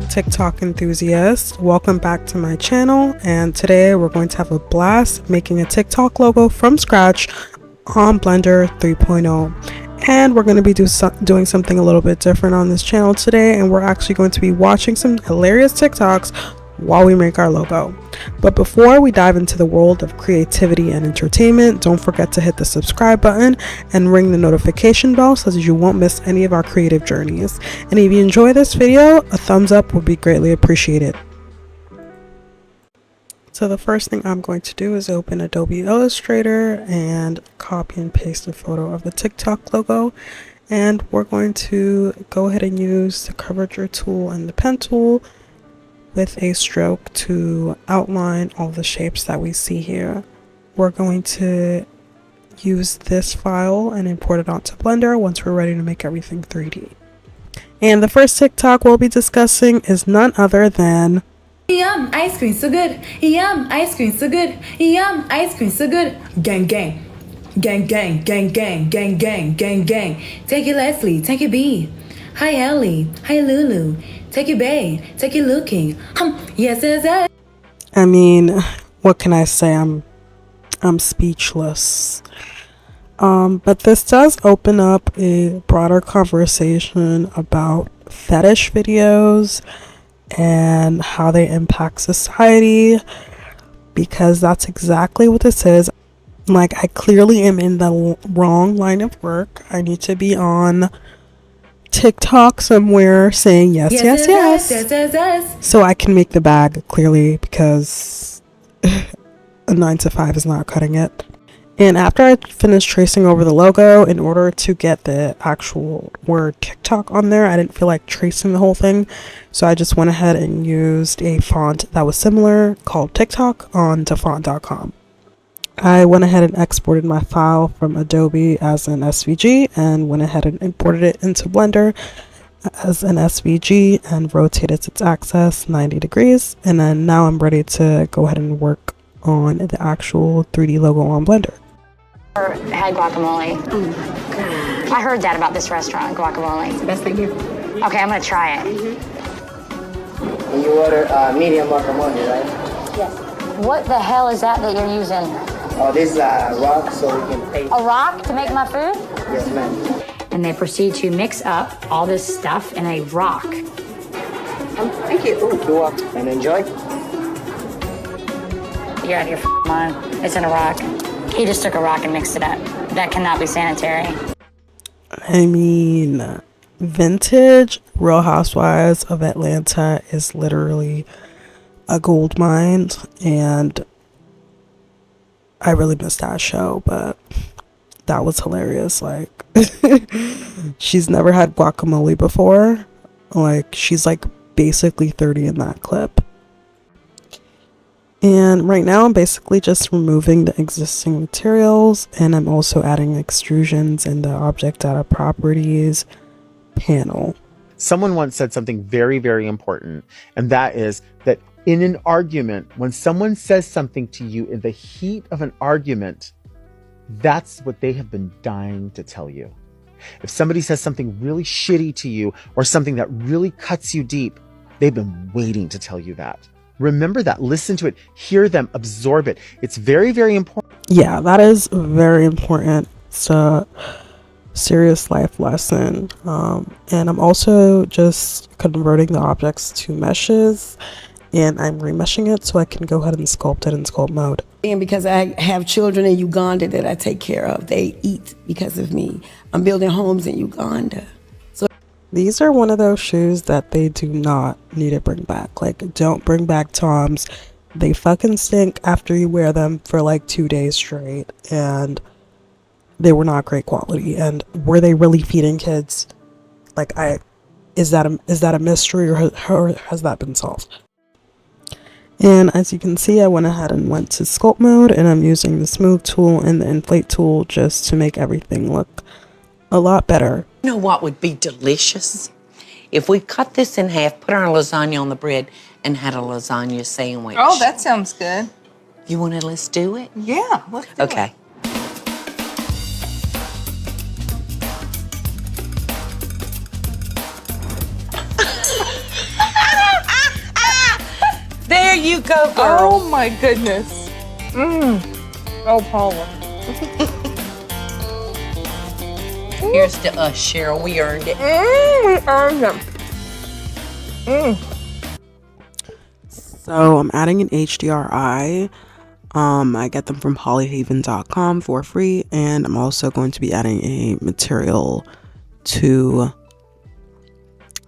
there, TikTok enthusiasts. Welcome back to my channel, and today we're going to have a blast making a TikTok logo from scratch on Blender 3.0. And we're going to be doing something a little bit different on this channel today, and we're actually going to be watching some hilarious TikToks while we make our logo. But before we dive into the world of creativity and entertainment, don't forget to hit the subscribe button and ring the notification bell so that you won't miss any of our creative journeys. And if you enjoy this video, a thumbs up would be greatly appreciated. So the first thing I'm going to do is open Adobe Illustrator and copy and paste a photo of the TikTok logo. And we're going to go ahead and use the curvature tool and the pen tool with a stroke to outline all the shapes that we see here. We're going to use this file and import it onto Blender once we're ready to make everything 3D. And the first TikTok we'll be discussing is none other than Yum, ice cream so good. Yum, ice cream so good. Yum, ice cream so good. Gang, gang. Gang, gang, gang, gang, gang, gang, gang, gang. Take it Leslie, take it B. Hi Ellie, hi Lulu. Take it Bay, take it looking. Yes, yes, yes. I mean, what can I say? I'm speechless. But this does open up a broader conversation about fetish videos and how they impact society, because that's exactly what this is. Like, I clearly am in the wrong line of work. I need to be on TikTok somewhere saying yes, yes, yes, yes, yes, yes. so I can make the bag, clearly, because a 9-to-5 is not cutting it. And after I finished tracing over the logo, in order to get the actual word TikTok on there, I didn't feel like tracing the whole thing, so I just went ahead and used a font that was similar called TikTok on font.com. I went ahead and exported my file from Adobe as an SVG and went ahead and imported it into Blender as an SVG and rotated its axis 90 degrees. And then now I'm ready to go ahead and work on the actual 3D logo on Blender. Had guacamole. I heard that about this restaurant, guacamole. It's the best thing here. Okay, I'm gonna try it. And you order medium guacamole, right? Yes. What the hell is that you're using? Oh, this is a rock, so we can paste. A rock to make my food? Yes, ma'am. And they proceed to mix up all this stuff in a rock. Thank you. You're welcome. And enjoy. You're out of your mind. It's in a rock. He just took a rock and mixed it up. That cannot be sanitary. I mean, vintage Real Housewives of Atlanta is literally a gold mine, and I really missed that show, but that was hilarious. Like, she's never had guacamole before. Like, she's like basically 30 in that clip. And right now I'm basically just removing the existing materials, and I'm also adding extrusions in the object data properties panel. Someone once said something very, very important, and that is that in an argument, when someone says something to you in the heat of an argument, that's what they have been dying to tell you. If somebody says something really shitty to you or something that really cuts you deep, they've been waiting to tell you that. Remember that. Listen to it. Hear them. Absorb it. It's very, very important. Yeah, that is very important. It's a serious life lesson. And I'm also just converting the objects to meshes, and I'm remeshing it so I can go ahead and sculpt it in sculpt mode. And because I have children in Uganda that I take care of, they eat because of me. I'm building homes in Uganda. These are one of those shoes that they do not need to bring back. Like, don't bring back Toms. They fucking stink after you wear them for like 2 days straight, and they were not great quality. And were they really feeding kids? Like, is that a mystery, or has that been solved? And as you can see, I went ahead and went to sculpt mode, and I'm using the smooth tool and the inflate tool just to make everything look a lot better. You know what would be delicious? If we cut this in half, put our lasagna on the bread, and had a lasagna sandwich. Oh, that sounds good. You want to, let's do it? Yeah, let's do it. Okay. you go, girl. Oh my goodness. Oh, Paula. Here's to us, Cheryl. We earned it. We earned them. So I'm adding an HDRI. I get them from polyhaven.com for free, and I'm also going to be adding a material to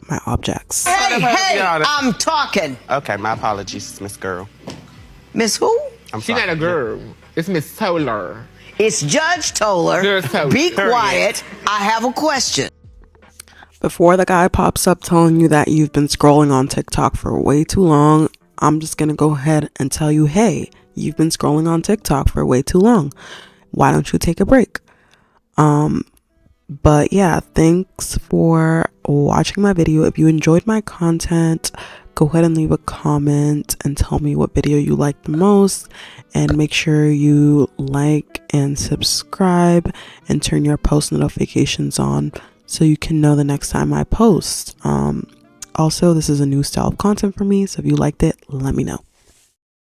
my objects. Hey, I'm talking. Okay, my apologies, Miss Girl. Miss who? She's not a girl. It's Miss Toller. It's Judge Toller. Be quiet. I have a question. Before the guy pops up telling you that you've been scrolling on TikTok for way too long, I'm just gonna go ahead and tell you, hey, you've been scrolling on TikTok for way too long. Why don't you take a break? But yeah, thanks for watching my video. If you enjoyed my content, go ahead and leave a comment and tell me what video you liked the most, and make sure you like and subscribe and turn your post notifications on so you can know the next time I post. Also, this is a new style of content for me, so if you liked it, let me know.